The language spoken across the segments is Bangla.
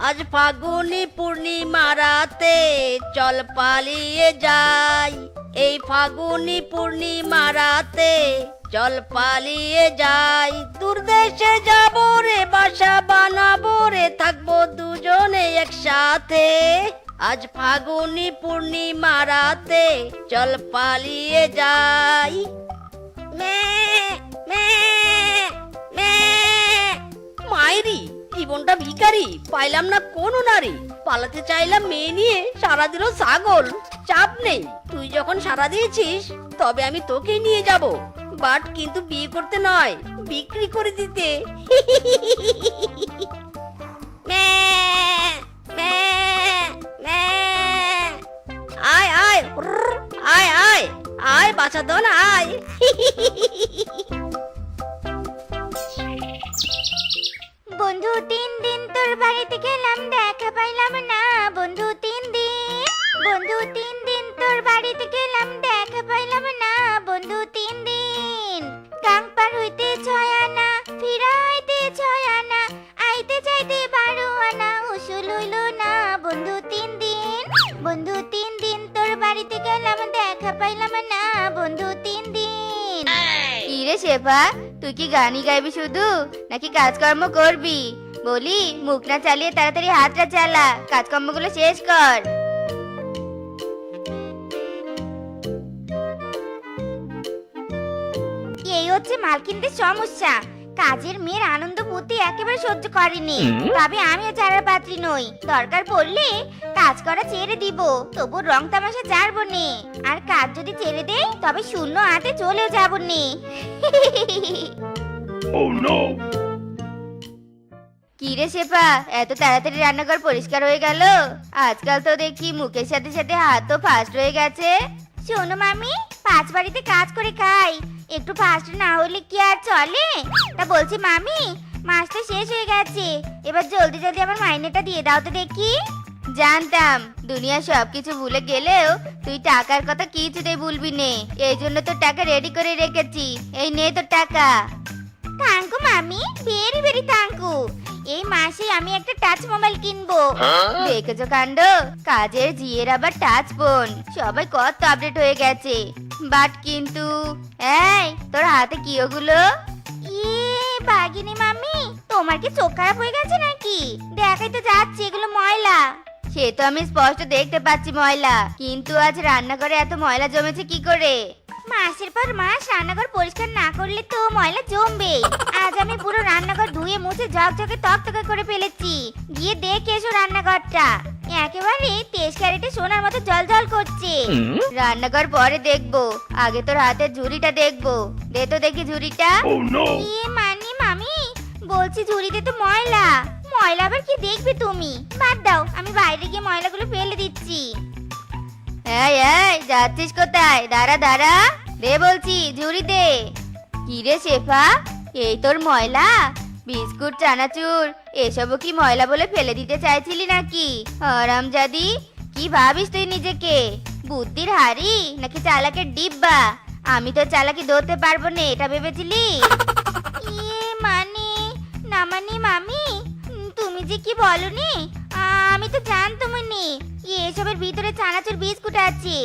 আজ ফাগুনি পূর্ণিমা রাতে চল পালিয়ে যাই। এই ফাগুনি পূর্ণিমা রাতে চল পালিয়ে যাই। দূরদেশে যাবো রে, বাসা বানাবো রে, থাকবো দুজনে একসাথে। আজ ফাগুনি পূর্ণিমা রাতে চল পালিয়ে যাই। মে মে মে মায়েরি, জীবনটা ভিখারি, পাইলাম না কোনো নারী। পালাতে চাইলাম মেয়ে নিয়ে, সারা দিল ছাগল। চাপ নেই, তুই যখন সারা দিয়েছিস তবে আমি তোকেই নিয়ে যাব, বাট কিন্তু বিয়ে করতে নয়, বিক্রি করে দিতে। মে মে মে আয় আয় আয় আয় আয়, বাঁচা দো না, আয়। বন্ধু 3 দিন তোর বাড়িতে গেলাম, দেখা পাইলাম না। বন্ধু 3 দিন, বন্ধু 3 দিন তোর বাড়িতে গেলাম, দেখা পাইলাম না। বন্ধু 3 দিন, গাং পার হইতে 6 আনা, ফিরাইতে 6 আনা, আইতে যাইতে 12 আনা, উসুল হইল না। বন্ধু 3 দিন, বন্ধু 3 দিন তোর বাড়িতে গেলাম, দেখা পাইলাম না। বন্ধু 3 দিন। কি রে শেফা, তুই কি গানই গাইবি শুধু, নাকি কাজকর্ম করবি? বলি, মুখ না চালিয়ে তাড়াতাড়ি হাতটা চালা, কাজকর্মগুলো শেষ কর। এই হচ্ছে মালকিনদের সমস্যা। কাজের মেয়ের আনন্দ বুদ্ধি একেবারে সহ্য করেনি। তবে আমিও চারার পাত্রী নই, দরকার পড়লে কাজ করা ছেড়ে দিব, তবু রং তামাশা ছাড়বো নে। আর কাজ যদি ছেড়ে দেই তবে শূন্য হাতে চলেও যাবো নে। কি রে শেফা, এত তাড়াতাড়ি রান্নাঘর পরিষ্কার হয়ে গেল? আজকাল তো দেখি মুখের সাথে সাথে হাতও ফাস্ট হয়ে গেছে। শোনো মামি, 5 বাড়িতে কাজ করে খাই, একটু ফাস্ট না হলে কি আর চলে? তা বলছি মামি, মাসটা শেষ হয়ে গেছে, এবার জলদি জলদি আমার মাইনেটা দিয়ে দাও তো দেখি। জানতাম দুনিয়া সবকিছু ভুলে গেলেও তুই টাকার কথা কিছুতেই ভুলবি নে, এই জন্য তো টাকা রেডি করে রেখেছি। এই নে তোর টাকা। থ্যাংক ইউ মামি, ভেরি ভেরি থ্যাংক ইউ। এই মাসে আমি একটা টাচ মোবাইল কিনবো। দেখেছো কাণ্ড, কাজের জিয়ের আবার টাচ ফোন, সবাই কত আপডেট হয়ে গেছে। বাট কিন্তু এই তোর হাতে কি ওগুলো? বাগিনী মামি, তোমার কি চোখ খারাপ হয়ে গেছে নাকি? দেখাই তো যাচ্ছে এগুলো ময়লা। সে তো আমি স্পষ্ট দেখতে পাচ্ছি ময়লা, কিন্তু আজ রান্নাঘরে এত ময়লা জমেছে কি করে? মাসের পর মাস রান্নাঘর পরিষ্কার না করলে তো ময়লা জমবে। আজ আমি পুরো রান্নাঘর ধুয়ে মুছে ঝকঝকে তকতকে করে ফেলেছি। গিয়ে দেখে এসো রান্নাঘরটা, একেবারে 23 ক্যারেটে সোনার মতো জলজল করছে। রান্নাঘর পরে দেখবো, আগে তোর হাতের ঝুড়িটা দেখবো। দে তো দেখি ঝুড়িটা। মানে মামি, বলছি ঝুড়িতে তো ময়লা। ময়লা আবার কি দেখবে তুমি? বাদ দাও, আমি বাইরে গিয়ে ময়লাগুলো ফেলে দিচ্ছি। এই এই, যাচ্ছিস কোথায়? দাঁড়া দাঁড়া, দে বলছি ঝুড়ি দে। কি রে শেফা, এই তোর ময়লা? বিস্কুট চানাচুর এসবও কি ময়লা বলে ফেলে দিতে চাইছিলি নাকি? হারামজাদি, কি ভাবিস তুই নিজেকে? বুদ্ধির হাড়ি নাকি চালাকের ডিব্বা? আমি তো চালাকি ধরতে পারবো না এটা ভেবেছিলি? না মানে মামি, তুমি যে কি বলনি, আমি তো জানতামই নি এসবের ভিতরে চানাচুর বিস্কুট আছে।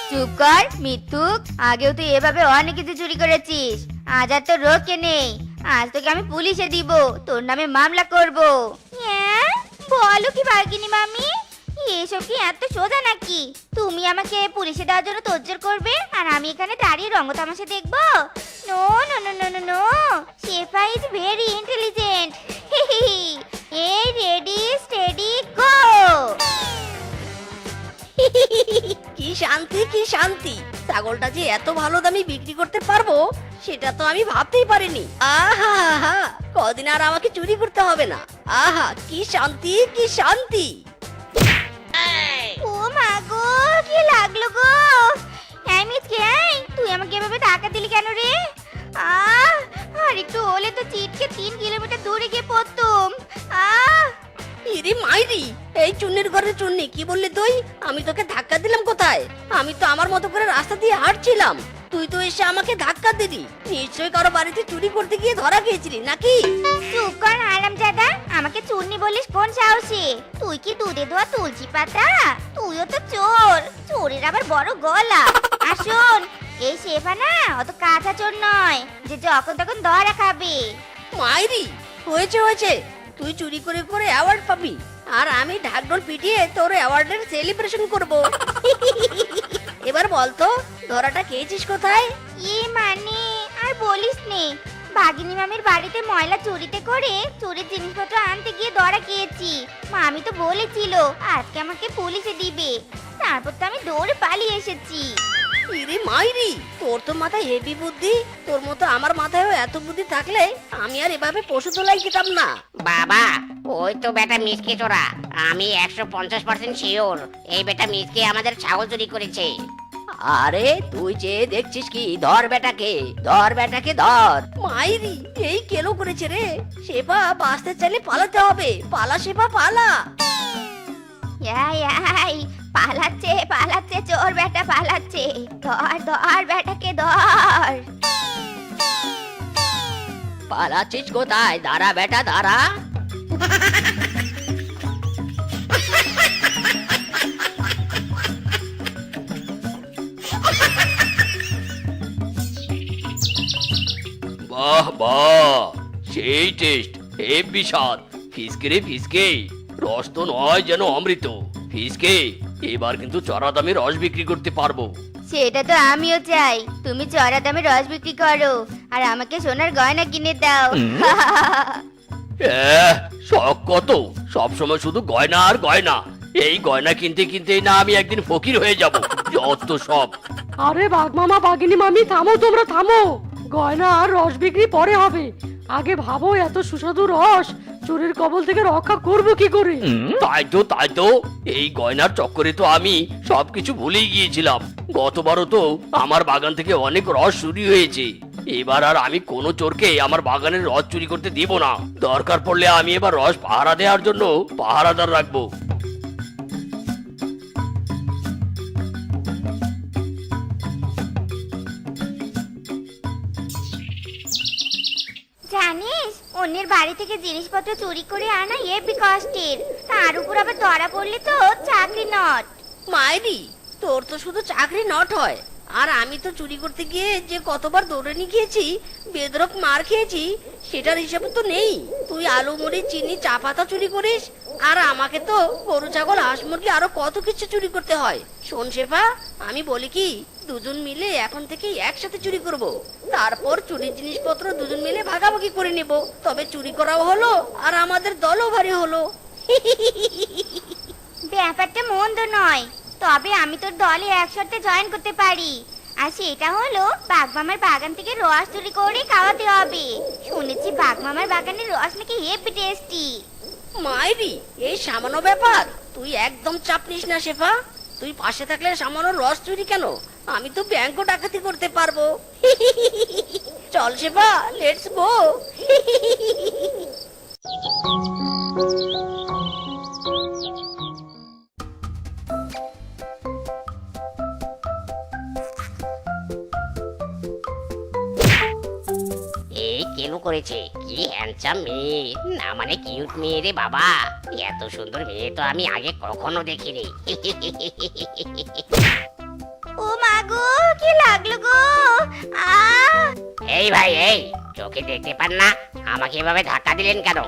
চুপ কর মিথ্যুক, আগেও তুই এভাবে অনেক কিছু চুরি করেছিস। আজ আর তোর রোকে নেই, আজ তোকে আমি পুলিশে দিব, তোর নামে মামলা করব। বলো কি বাগিনী মামি, এসব কি এত সোজা নাকি? তুমি আমাকে পুলিশে দেওয়ার জন্য তোজ্জোর করবে আর আমি এখানে দাঁড়িয়ে রঙ্গতামাশা দেখবো? No no no no no no, Shefa is very intelligent. এই রেডি স্টেডি গো। কি শান্তি, কি শান্তি! ছাগলটা যে এত ভালো দামে বিক্রি করতে পারবো সেটা তো আমি ভাবতেই পারিনি। আহা হা, কদিন আর আমাকে চুরি করতে হবে না। আহা, কি শান্তি, কি শান্তি! ও মা গো, কি লাগলো গো! হ্যাঁ মিথকে, তুই আমাকে এভাবে ধাক্কা দিলি কেন রে? আর একটু হলে তো চিটকে 3 কিলোমিটার দূরে গিয়ে পড়তুম। ইরে মাইরি, এই চুন্নির ঘরের চুন্নি, কি বললি তুই? আমি তোকে ধাক্কা দিলাম কোথায়? আমি তো আমার মতো করে রাস্তা দিয়ে হাঁটছিলাম, তুই তো এসে আমাকে ধাক্কা দিলি, নিশ্চয়ই কারো বাড়িতে চুরি করতে গিয়ে ধরা খেয়েছিলি নাকি? চুপ কর হারামজাদা, আমাকে চুন্নি বলিস কোন সাহসে? তুই কি দুধে ধোয়া তুলসী পাতা? তুইও তো চোর, চোরের আবার বড় গলা। আসুন, এই শেফা না অত কাঁচা চোর নয় যে যখন তখন ধরা খাবে। মাইরি, হয়েছে হয়েছে, তুই চুরি করে করে অ্যাওয়ার্ড পাবি, আর আমি ঢাকঢোল পিটিয়ে তোর অ্যাওয়ার্ডের সেলিব্রেশন করব। এবার বলতো ধরাটা খেয়েছিস কোথায়? মানে আর বলিস নে, বাগিনী মামির বাড়িতে ময়লা চুরিতে করে চুরির জিনিসপত্র আনতে গিয়ে ধরা খেয়েছি। মামি তো বলেছিল আজকে আমাকে পুলিশে দিবে, তারপর তো আমি দৌড়ে পালিয়ে এসেছি। ইরে মাইরি, তোর তো মাথায় হেভি বুদ্ধি, তোর মতো আমার মাথায়ও এত বুদ্ধি থাকলে আমি আর এভাবে পশু তোলাই খেতাম না। বাবা, ওই তো বেটা মিসকে চোরা। আমি 150% শিওর এই বেটা মিসকে আমাদের ছাগল চুরি করেছে। আরে তুই যে দেখছিস কি, ধর বেটাকে, ধর বেটাকে ধর। মাইরি, এই কেলো করেছে রে। শেফা, বাঁচতে চাইলে পালাতে হবে, পালা শেফা পালা। এই পালাচ্ছে পালাচ্ছে, চোর বেটা পালাচ্ছে। ধর ধর বেটাকে ধর। পালাচ্ছিস কোথায়? দাঁড়া বেটা দাঁড়া। বাহ বাহ, সেই টেস্ট, হেভি স্বাদ। ফিসকে রে ফিসকে, রস তো নয় যেন অমৃত। ফিসকে, এবার কিন্তু চড়া দামে রস বিক্রি করতে পারবো। সেটা তো আমিও চাই, তুমি চড়া দামে রস বিক্রি করো আর আমাকে সোনার গয়না কিনে দাও। শখ কত, সবসময় শুধু গয়না আর গয়না। এই গয়না কিনতে কিনতেই না আমি একদিন ফকির হয়ে যাব। যত সব। আরে বাঘমামা বাঘিনী মামি, থামো তোমরা থামো। গয়না আর রস বিক্রি পরে হবে, আগে ভাবো এত সুস্বাদু রস চোরের কবল থেকে রক্ষা করব কি করে? তাই তো এই গয়নার চক্করে তো আমি সবকিছু ভুলেই গিয়েছিলাম। গতবারও তো আমার বাগান থেকে অনেক রস চুরি হয়েছে। এবার আর আমি কোনো চোরকে আমার বাগানের রস চুরি করতে দিব না। দরকার পড়লে আমি এবার রস পাহারা দেওয়ার জন্য পাহারাদার রাখবো। জানিস, অন্যের বাড়ি থেকে জিনিসপত্র চুরি করে আনা হেবি কষ্টের, তার উপর আবার ধরা পড়লে তো চাকরি নট। মাইরি, তোর তো শুধু চাকরি নট হয়, আর আমি তো চুরি করতে গিয়ে যে কতবার দৌড়ে নিয়ে গিয়েছি, বেদরক মার খেয়েছি, সেটার হিসাব তো নেই। তুই আলু মুড়ি চিনি চা পাতা চুরি করিস, আর আমাকে তো গরু ছাগল হাঁস মুরগি আরো কত কিছু চুরি করতে হয়। শোন শেফা, আমি বলি কি, দুজন মিলে এখন থেকে একসাথে চুরি করব, তারপর চুরির জিনিসপত্র দুজন মিলে ভাগাভাগি করে নেব। তবে চুরি করাও হলো আর আমাদের দলও ভারী হলো। ব্যাপারটা মন্দ নয়, তবে আমি তোর দলে একসাথে জয়েন করতে পারি। আর সেটা হলো বাঘমামার বাগান থেকে রস চুরি করে খাওয়াতে হবে। শুনেছি বাঘমামার বাগানের রস নাকি হেভি টেস্টি। মাইরি, এই সামান্য ব্যাপার, তুই একদম চাপ নিস না শেফা। তুই পাশে থাকলে সামান্য রস চুরি কেন, আমি তো ব্যাংক ডাকাতি করতে পারবো। চল শেফা, লেটস গো। এই কেন করেছে, কি হ্যান্ডসাম মেয়ে, না মানে কিউট মেয়ে রে বাবা। এত সুন্দর মেয়ে তো আমি আগে কখনো দেখিনি। ও মা গো, কি লাগলো গো! এই ভাই, এই চোখে দেখতে পান না, আমাকে এভাবে ধাক্কা দিলেন কেন?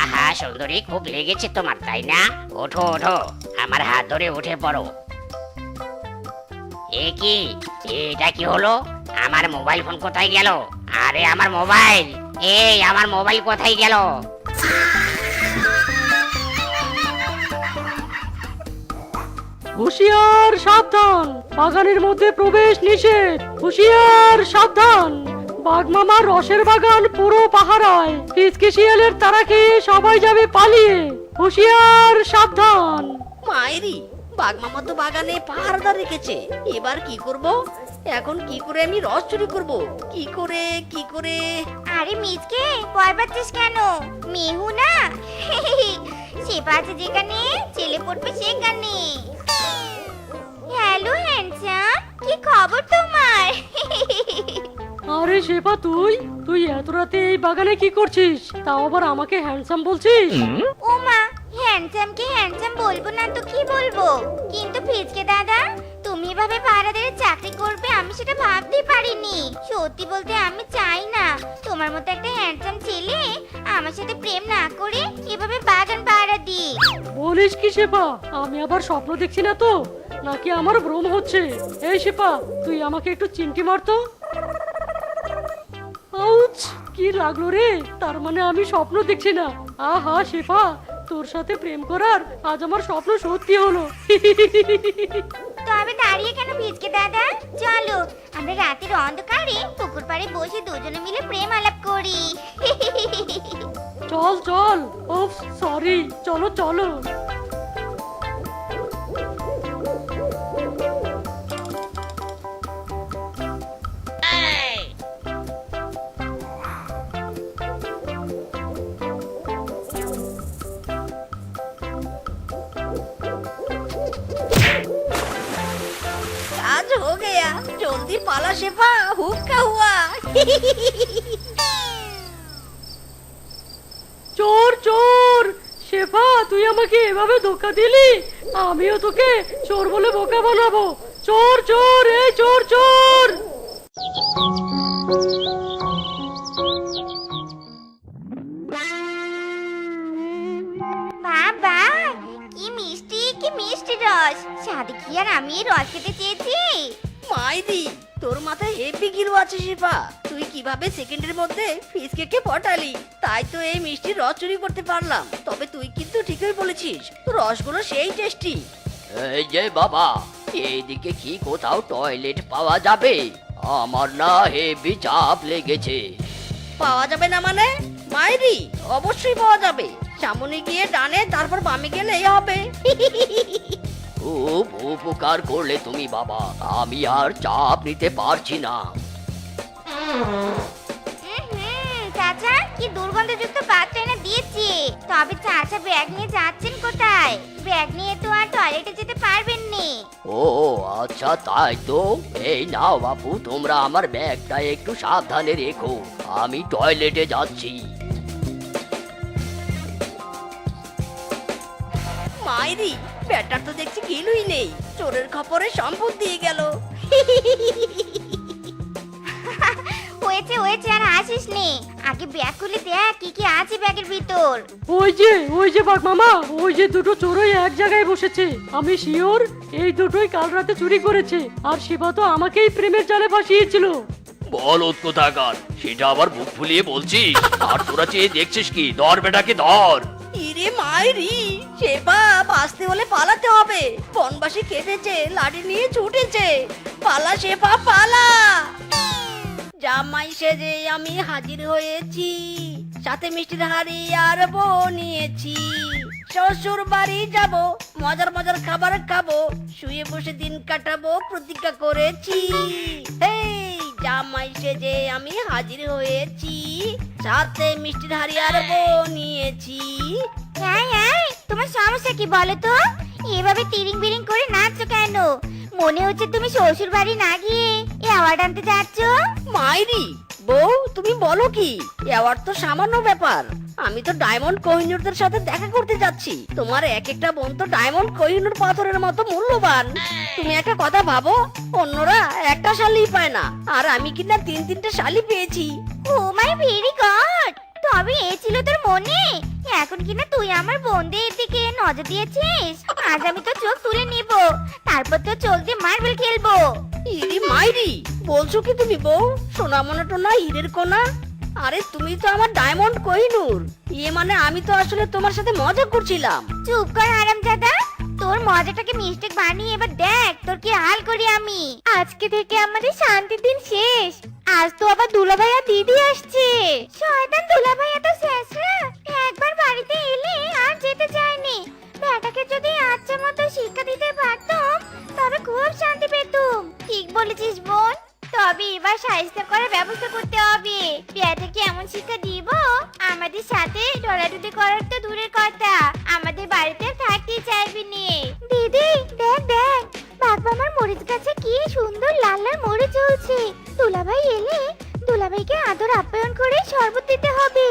আহা সুন্দরী, খুব লেগেছে তোমার তাই না? ওঠো ওঠো, আমার হাত ধরে উঠে পড়ো। এ কি, এটা কি হলো? আমার মোবাইল ফোন কোথায় গেল? আরে আমার মোবাইল, এই আমার মোবাইল কোথায় গেল? হুঁশিয়ার সাবধান, বাগানের মধ্যে প্রবেশ নিষেধ। হুঁশিয়ার সাবধান, বাঘমামার রসের বাগান পুরো পাহারায়। ফিসকে শিয়ালের তারা খেয়ে সবাই যাবে পালিয়ে। হুঁশিয়ার সাবধান। মাইরি, বাঘমামা তো বাগানে পাহারাদার রেখেছে, এবার কি করব? এখন কি করে আমি রস চুরি করব? কি করে? আরে মিজকে, ভয় পাচ্ছিস কেন? মেহু না, শেফা আছে যেখানে, ছেলে পড়বে সেখানে। হ্যালো হ্যান্ডসাম, কি খবর তোমার? আরে শেফা, তুই তুই এত রাতে এই বাগানে কি করছিস? তাও আবার আমাকে হ্যান্ডসাম বলছিস? ও মা, হ্যান্ডসামকে হ্যান্ডসাম বলবো না তো কি বলবো? কিন্তু ফিজকে দাদা, তুমি এভাবে পাহারাদারের চাকরি করবে আমি সেটা ভাবতেই পারিনি। সত্যি বলতে আমি চাই না তোমার মতো একটা হ্যান্ডসাম ছেলে আমার সাথে প্রেম না করে এভাবে বাগান পাহারা দিই। বলিস কি শেফা? আমি আবার স্বপ্ন দেখছি না তো, নাকি আমার ভ্রম হচ্ছে? এই শেফা, তুই আমাকে একটু চিমটি মারতো। আউচ, কি লাগলো রে? তার মানে আমি স্বপ্ন দেখছি না। আহা শেফা, তোর সাথে প্রেম করার আজ আমার স্বপ্ন সত্যি হলো। তবে দাঁড়িয়ে কেন ফিজকে দাদা, চলো আমরা রাতের অন্ধকারে পুকুর পাড়ে বসে দুজনে মিলে প্রেম আলাপ করি। চল চল। ওফ সরি, চলো চলো। आज हो गया, जल्दी पाला शेफा, हुक्का हुआ। চোর চোর! শেফা, তুই আমাকে এভাবে ধোকা দিলি, আমিও তোকে চোর বলে বোকা বানাবো। চোর চোর, এই চোর চোর! বাবা, কি মিষ্টি কি মিষ্টি রস! সাদে কি আর আমি এই রস খেতে চেয়েছি? মাইদি, তোর মাথায় হেভি গিলু আছে শেফা। তুই কিভাবে সেকেন্ডের মধ্যে ফিশ কেকে পটালি, তাই তো এই মিষ্টির রস চুরি করতে পারলাম। তবে তুই কিন্তু ঠিকই বলেছিস, রসগুলো সেই টেস্টি। এই যে বাবা, এইদিকে কি কোথাও টয়লেট পাওয়া যাবে? আমার না হেভি চাপ লেগেছে। পাওয়া যাবে না মানে? মাইদি, অবশ্যই পাওয়া যাবে। সামনে গিয়ে ডানে, তারপর বামে গেলেই হবে। খুব উপকার করলে তুমি বাবা, আমি আর চাপ নিতে পারছি না। চাচা, কি দুর্গন্ধযুক্ত পাত্র এনে দিয়েছি। তবে চাচা ব্যাগ নিয়ে যাচ্ছেন কোথায়? ব্যাগ নিয়ে তো আর টয়লেটে যেতে পারবেন নি। ও আচ্ছা, তাই তো। এই নাও বাবু, তোমরা আমার ব্যাগটা একটু সাবধানে রেখো, আমি টয়লেটে যাচ্ছি। মাইরি, ব্যাটার তো দেখছি গিলুই নেই, চোরের খপরে সম্পদ দিয়ে গেল। হয়েছে হয়েছে, আর আসিস নি। আগে ব্যাগ খুলে দেখ কি কি আছে ব্যাগের ভিতর। ওই যে বাঘ মামা, ওই যে দুটো চোরই এক জায়গায় বসেছে। আমি শিওর এই দুটোই কাল রাতে চুরি করেছে, আর শিবা তো আমাকেই প্রেমের জালে ফাঁসিয়েছিল। বল কোথাকার, সেটা আবার বুক ফুলিয়ে বলছিস? আর তোরা চেয়ে দেখছিস কি? ধর বেটাকে ধর। ইরে মাইরি, শেফা, বাঁচতে হলে পালাতে হবে। বনবাসী কেঁদেছে, লাঠি নিয়ে ছুটেছে। পালা শেফা, পালা। জামাই সেজে আমি হাজির হয়েছি, সাথে মিষ্টির হাড়ি আর বউ নিয়েছি। শ্বশুর বাড়ি যাব, মজার মজার খাবার খাবো, শুয়ে বসে দিন কাটাবো প্রতিজ্ঞা করেছি। এই জামাই সেজে আমি হাজির হয়েছি, সাথে মিষ্টির হাড়ি আর বউ নিয়েছি। তোমার সমস্যা কি বলো তো? এভাবে তিরিং বিরিং করে নাচছো কেন? মনে হচ্ছে তুমি শ্বশুর বাড়ি না গিয়ে অ্যাওয়ার্ড আনতে যাচ্ছ। মাইরি, বউ তুমি বলো কি? অ্যাওয়ার্ড তো সামান্য ব্যাপার। আমি তো ডায়মন্ড কোহিনূরদের সাথে দেখা করতে যাচ্ছি। তোমার এক একটা বোন তো ডায়মন্ড কোহিনূর পাথরের মতো মূল্যবান। তুমি একটা কথা ভাবো, অন্যরা একটা শালি পায় না, আর আমি কিনা 3-3টে শালি পেয়েছি। ও মাই ভেরি গড! তবে এ ছিল তোর মনে? এখন কিনা তুই আমার বোনদের দিকে নজর দিয়েছিস। আজ আমি তো চোখ তুলে নিব, তারপর তো চোখ দিয়ে মার্বেল খেলবো। ইরি মাইরি, বলছো কি তুমি বউ? সোনামনা টোনা হীরের কোনা। আরে তুমি তো আমার ডায়মন্ড কোহিনূর। ইয়ে মানে আমি তো আসলে তোমার সাথে মজা করছিলাম। চুপ কর হারামজাদা, তোর মজাটাকে মিস্টেক বানিয়ে এবার দেখ তোর কি হাল করি আমি। আজকে থেকে আমাদের শান্তির দিন শেষ। আজ তো আবার দুলাভাই আর দিদি আসছে। শয়তান দুলাভাই এত শেষরা, একবার বাড়িতে এলে আর যেতে চায়নি। বেটাকে যদি আচ্ছা মতো শিক্ষা দিতে পারতাম তবে খুব শান্তি পেতুম। ঠিক বলেছিস বোন, তবে এবার সাহায্য করার ব্যবস্থা করতে হবে। বেটাকে এমন শিক্ষা দিব, আমাদের সাথে ডরাডুরি করার তো দূরের কথা, আমাদের বাড়িতে থাকতে চাইবি নে। দিদি দেখ দেখ, বাবা আমার মরিচ গাছে কি সুন্দর লাল লাল মরিচ চলছে। দুলাভাই এলে দুলাভাইকে আদর আপ্যায়ন করে শরবত দিতে হবে।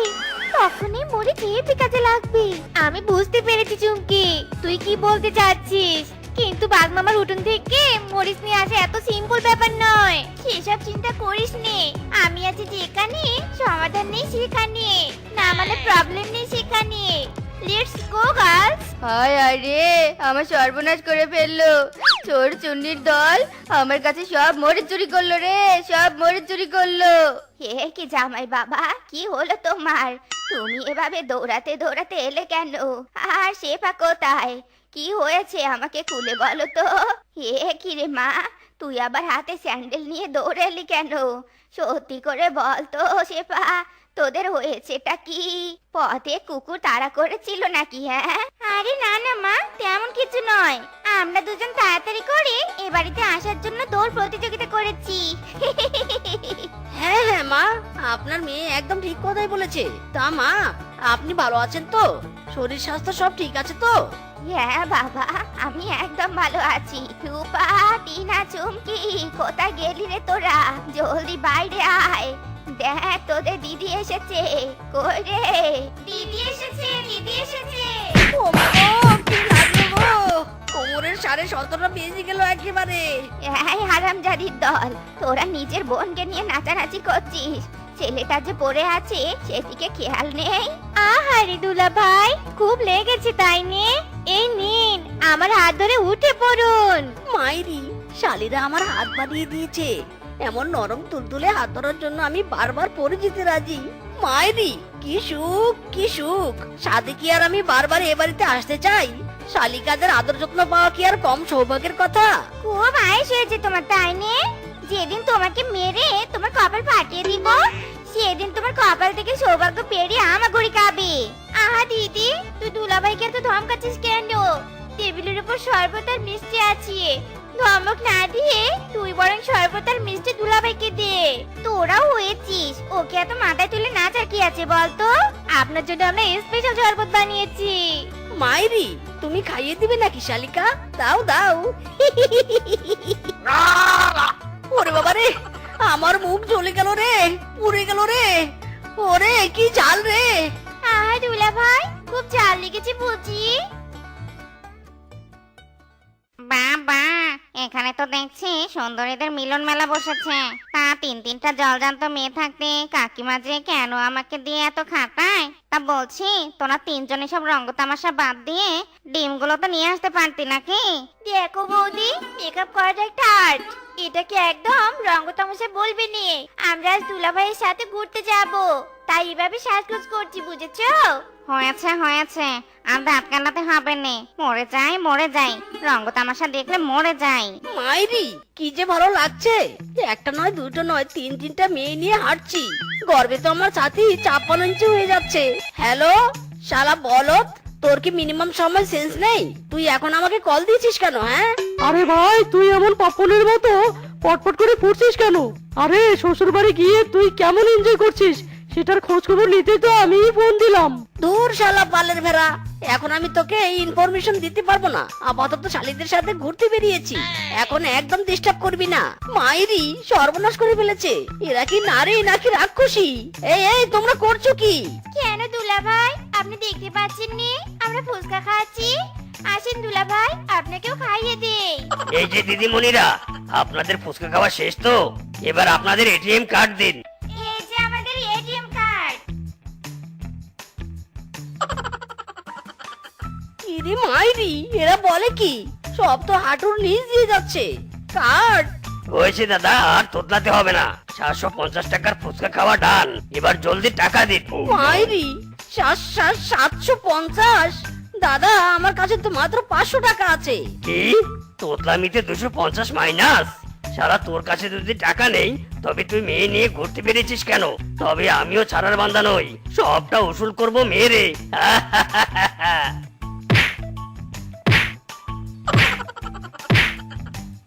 তখনই মরিচ হেপি কাজে লাগবে। আমি বুঝতে পেরেছি চুমকি, তুই কি বলতে চাচ্ছিস, কিন্তু বাগমামার উঠোন থেকে মরিচ নিয়ে আসা এত সিম্পল ব্যাপার নয়। সেসব চিন্তা করিস নে, আমি আছি যেখানে সমাধান নেই সেখানে, না মানে প্রবলেম নেই সেখানে। Let's go girls. হায় হায় রে, আমার সর্বনাশ করে ফেললো। চোর চুন্নির দল আমার কাছে সব মরিচ চুরি করলো রে, সব মরিচ চুরি করলো। হে কি জামাই বাবা, কি হলো তোমার? তুমি এভাবে দৌড়াতে দৌড়াতে এলে কেন? আর শেফা কোথায়? কি হয়েছে আমাকে খুলে বলো তো। হে কি রে মা, তুই আবার হাতে স্যান্ডেল নিয়ে দৌড়ে এলি কেন? সত্যি করে বল তো শেফা, তোদের হয়েছেটা কি? পথে কুকুর তাড়া করেছিল নাকি? হ্যাঁ? আরে না না মা, তেমন কিছু নয়। আমরা দুজন তাড়াতাড়ি করে এ বাড়িতে আসার জন্য দৌড় প্রতিযোগিতা করেছি। হ্যাঁ হ্যাঁ মা, আপনার মেয়ে একদম ঠিক কথাই বলেছে। তা মা, আপনি ভালো আছেন তো? শরীর স্বাস্থ্য সব ঠিক আছে তো? হ্যাঁ বাবা, আমি একদম ভালো আছি। রূপা, টিনা, চুমকি, কোথায় গেলি রে তোরা? জলদি বাইরে আয়, দেখ তোদের দিদি এসেছে। কই রে? দিদি এসেছে, দিদি এসেছে। ও মা গো, কি লাগলো গো? কোমরের 17:30 বেজে গেল একেবারে। এই হারামজাদির দল, তোরা নিজের বোনকে নিয়ে নাচানাচি করছিস, ছেলেটা যে পড়ে আছে সেদিকে খেয়াল নেই। আহারে দুলা ভাই, খুব লেগেছে তাই নে? এই নিন, আমার হাত ধরে উঠে পড়ুন। মাইরি, শালিরা আমার হাত বাড়িয়ে দিয়েছে। এমন নরম তুলতুলে হাত ধরার জন্য আমি বারবার পড়ে যেতে রাজি। মাইরি, কি সুখ কি সুখ। সাথে কি আর আমি বারবার এ বাড়িতে আসতে চাই? শালিকাদের আদর যত্ন পাওয়া কি আর কম সৌভাগ্যের কথা? খুব আয়েস হয়েছে তোমার তাই নে? যেদিন তোমাকে মেরে তোমার কপাল ফাটিয়ে দিব, সেদিন তোমার কপাল থেকে সৌভাগ্য পেরিয়ে আমাগুড়ি খাবে। আহা দিদি, তুই দুলাভাইকে তো ধমকাচ্ছিস কেন? টেবিলের উপর শরবত আর মিষ্টি আছে, ধমক না দিয়ে তুই বরং শরবত আর মিষ্টি দুলাভাইকে দে। তোরাও হয়েছিস, ওকে এত মাথায় তুলে নাচার কি আছে বলতো? আপনার জন্য আমরা স্পেশাল শরবত বানিয়েছি। মাইরি, তুমি খাইয়ে দিবে নাকি শালিকা? দাও দাও। ওরে বাবা রে, আমার মুখ জ্বলে গেল রে, পুড়ে গেল রে। ওরে কি ঝাল রে। আহা দুলাভাই, খুব ঝাল লেগেছে বুঝি। বাবা, এখানে তো দেখছি সুন্দরীদের মিলন মেলা বসেছে। তা তিনটা জলজান্ত মেয়ে থাকতে কাকিমা যে কেন আমাকে দিয়ে এত খাটায়? তা বলছি, তোরা তিনজনে সব রঙ্গ তামাশা বাদ দিয়ে ডিমগুলো তো নিয়ে আসতে পারতি নাকি? দেখো বৌদি, মেকআপ করাটা একটা আর্ট, এটাকে একদম রঙ্গ তামাশা বলবি নি। আমরা আজ দুলাভাইয়ের সাথে ঘুরতে যাব, তাই এভাবে সাজগোজ করছি, বুঝেছো? হয়েছে হয়েছে, আর দাঁত কান্নাতে হবে নে। মরে যাই মরে যাই, রঙ্গ তামাশা দেখলে মরে যাই। মাইরি, কি যে ভালো লাগছে। একটা নয় দুটো নয়, তিনটা মেয়ে নিয়ে হাঁটছি। গর্বে তো আমার ছাতি 56 ইঞ্চি হয়ে যাচ্ছে। হ্যালো শালা বলদ, তোর কি মিনিমাম সময় সেন্স নেই? তুই এখন আমাকে কল দিয়েছিস কেন? হ্যাঁ, আরে ভাই, তুই এমন পাপনের মতো পটপট করে ফুটছিস কেন? আরে শ্বশুর বাড়ি গিয়ে তুই কেমন এনজয় করছিস সেটার খোঁজ খবর নিতে তো আমিই ফোন দিলাম। দূর শালা পালের ভেড়া, এখন আমি তোকে এই ইনফরমেশন দিতে পারবো না। আপাতত শালিদের সাথে ঘুরতে বেরিয়েছি, এখন একদম ডিস্টার্ব করবি না। মাইরি, সর্বনাশ করে ফেলেছে। এরা কি নারী নাকি রাক্ষসী? এই এই, তোমরা করছো কি? কেন দুলাভাই, আপনি দেখতে পাচ্ছেন নি আমরা ফুচকা খাচ্ছি? আসেন দুলাভাই, আপনাকেও খাইয়ে দেই। এই যে দিদিমণিরা, আপনাদের ফুচকা খাওয়া শেষ তো? এবার আপনাদের এটিএম কার্ড দিন। এই যে আমাদের এটিএম কার্ড। ইরে মাইরি, এরা বলে কি? সব তো হাঁটুর নিচ দিয়ে যাচ্ছে। কার্ড হয়েছে দাদা, আর তোতলাতে হবে না। 750 টাকার ফুচকা খাওয়া ডান। এবার জলদি টাকা দিন। মাইরি, 750? দাদা, আমার কাছে তো মাত্র 500 টাকা আছে। কি? তোতলামিতে 250 মাইনাস? সারা তোর কাছে যদি টাকা নেই, তবে তুই মেয়ে নিয়ে ঘুরতে বেরিয়েছিস কেন? তবে আমিও ছাড়ার বান্দা নই, সবটা উসুল করবো মেরে।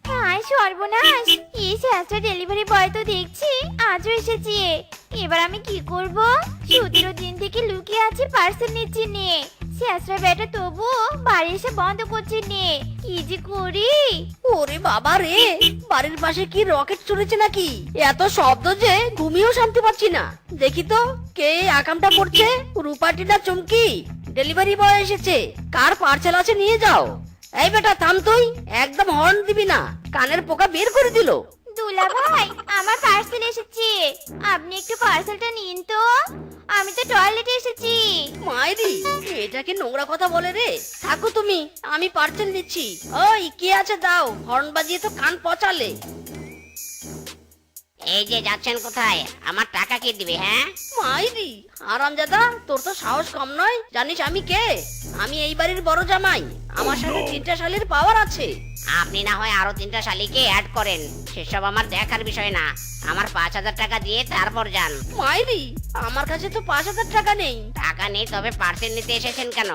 হায় সর্বনাশ, এই স্যাঁচা ডেলিভারি বয় তো দেখছি আজও এসেছে। এবার আমি কি করব? 17 দিন থেকে লুকিয়ে আছি পার্সেল নিচ্ছি নিয়ে। শেষরা বেটা তবু বাড়ি এসে বন্ধ করছে নে, কি যে করি। ওরে বাবা রে, বাড়ির পাশে কি রকেট চলেছে নাকি? এত শব্দ যে ঘুমিয়েও শান্তি পাচ্ছি না। দেখি তো কে এই আকামটা করছে। রূপাটি না চুমকি? ডেলিভারি বয় এসেছে, কার পার্সেল আছে নিয়ে যাও। এই বেটা থাম তুই, একদম হর্ন দিবি না, কানের পোকা বের করে দিল। দুলা ভাই, আমার পার্সেল এসেছে, আপনি একটু পার্সেলটা নিন তো, আমি তো টয়লেটে এসেছি। মাইরি, এটাকে নোংরা কথা বলে রে। থাকো তুমি, আমি পার্সেল দিচ্ছি। ওই কে আছে দাও, হর্ন বাজিয়ে তো কান পচালে। এই যে যাচ্ছেন কোথায়? আমার টাকা কে দিবে? হ্যাঁ, মাইরি আরামজাদা, তোর তো সাহস কম নয়। জানিস আমি কে? আমি এই বাড়ির বড় জামাই, আমার সাথে 3টা শালীর পাওয়ার আছে। আপনি না হয় আরো 3টা শালিকে অ্যাড করেন, সেসব আমার দেখার বিষয় না। আমার 5,000 টাকা দিয়ে তারপর যান। মাইরি, আমার কাছে তো 5,000 টাকা নেই। টাকা নেই তবে পার্সেল নিতে এসেছেন কেন?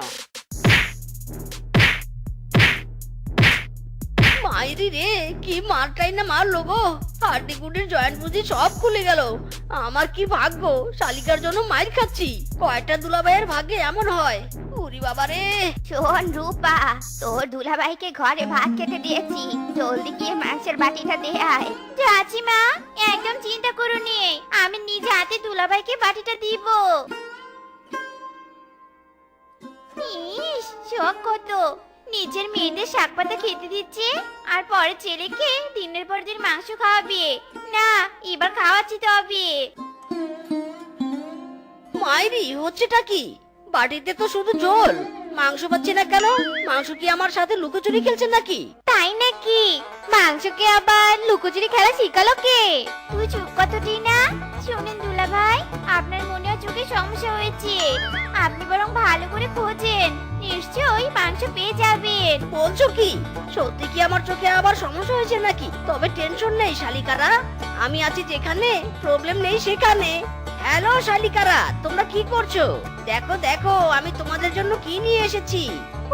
মাইরি রে, কি মারটাই না মারলো গো। হাড্ডি গুডির জয়েন্ট বুঝি সব খুলে গেল। আমার কি ভাগ্য, শালিকার জন্য মাইর খাচ্ছি। কয়টা দুলাভাইয়ের ভাগ্যে এমন হয়। উরি বাবা রে। শোন রূপা, তোর দুলাভাইকে ঘরে ভাত খেতে দিয়েছি, জলদি গিয়ে মাংসের বাটিটা দিয়ে আয়। যাচ্ছি মা, একদম চিন্তা করো নি, আমি নিজে হাতে দুলাভাইকে বাটিটা দিব। ইস, শখ কত, নিজের মেয়েদের শাক পাতা খেতে দিচ্ছে, আর পরে ছেলেকে দিনের পর দিন মাংস খাওয়াবে। না, এবার খাওয়াচ্ছি তবে। মাইরি, হচ্ছেটা কি? বাটিতে তো শুধু ঝোল, মাংস পাচ্ছি না কেন? মাংস কি আমার সাথে লুকোচুরি খেলছেন নাকি? তাই নাকি? মাংসকে আবার লুকোচুরি খেলা শিখালো কে? তুই চুপ কত টিনা। শোনেন দুলা ভাই, আপনার মনে হয় চোখে সমস্যা হয়েছে, আপনি বরং ভালো করে খোঁজেন, নিশ্চয়ই মাংস পেয়ে যাবেন। বলছো কি? সত্যি কি আমার চোখে আবার সমস্যা হয়েছে নাকি? তবে টেনশন নেই শালিকারা, আমি আছি যেখানে, প্রবলেম নেই সেখানে। হ্যালো শালিকারা, তোমরা কি করছো? দেখো দেখো, আমি তোমাদের জন্য কি নিয়ে এসেছি।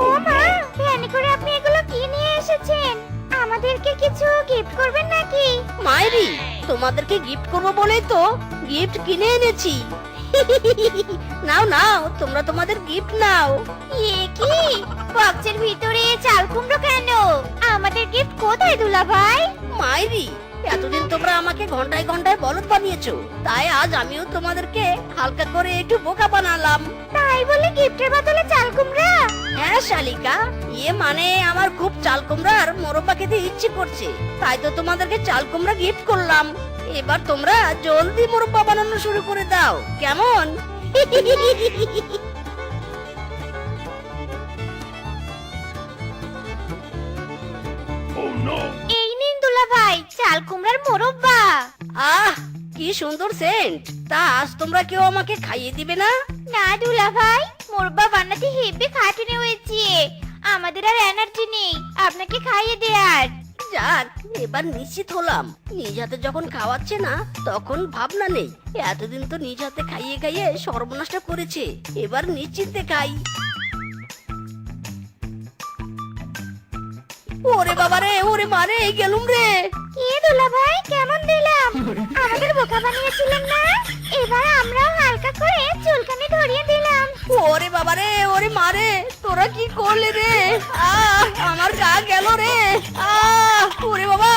ও মা, ভ্যানে করে আপনি এগুলো কি নিয়ে এসেছেন? আমাদেরকে কিছু গিফট করবেন নাকি? মাইরি, তোমাদেরকে গিফট করবো বলেই তো গিফট কিনে এনেছি। নাও নাও, তোমরা তোমাদের গিফট নাও। এ কি, বক্সের ভিতরে চাল কুমড়ো কেন? আমাদের গিফট কোথায় দুলা ভাই? মাইরি, এতদিন তোমরা আমাকে ঘন্টায় ঘন্টায় বলদ বানিয়েছো, তাই আজ আমিও তোমাদেরকে হালকা করে একটু বোকা বানালাম। তাই বলে গিফটের বদলে চাল কুমড়া? হ্যাঁ শালিকা, ইয়ে মানে আমার খুব চাল কুমড়ার মোরব্বা খেতে ইচ্ছে করছে, তাই তো তোমাদেরকে চাল কুমড়া গিফট করলাম। এবার তোমরা জলদি মোরব্বা বানানো শুরু করে দাও, কেমন? এই নিন দুলা ভাই, চাল কুমড়ার মোরব্বা। আহ, কি সুন্দর সেন্ট। তা আজ তোমরা কেউ আমাকে খাইয়ে দিবে না? না দুলা ভাই, মোরব্বা বানাতে হেব্বি খাটুনি হয়েছে, আমাদের আর এনার্জি নেই আপনাকে খাইয়ে দেয়ার। যাক, এবার নিশ্চিত হলাম। নিজ হাতে যখন খাওয়াচ্ছে না, তখন ভাবনা নেই। এতদিন তো নিজ হাতে খাইয়ে খাইয়ে সর্বনাশটা করেছে, এবার নিশ্চিন্তে খাই। ওরে বাবা রে, ওরে মারে, গেলুম রে। কি দুলা ভাই, কেমন দিলাম? আমাদের বোকা বানিয়েছিলেন না, এবার আমরাও হালকা করে চুলকানি ধরিয়ে দিলাম। ওরে বাবা রে, ওরে মারে, তোরা কি করলি রে? আমার গা গেল রে। ওরে বাবা।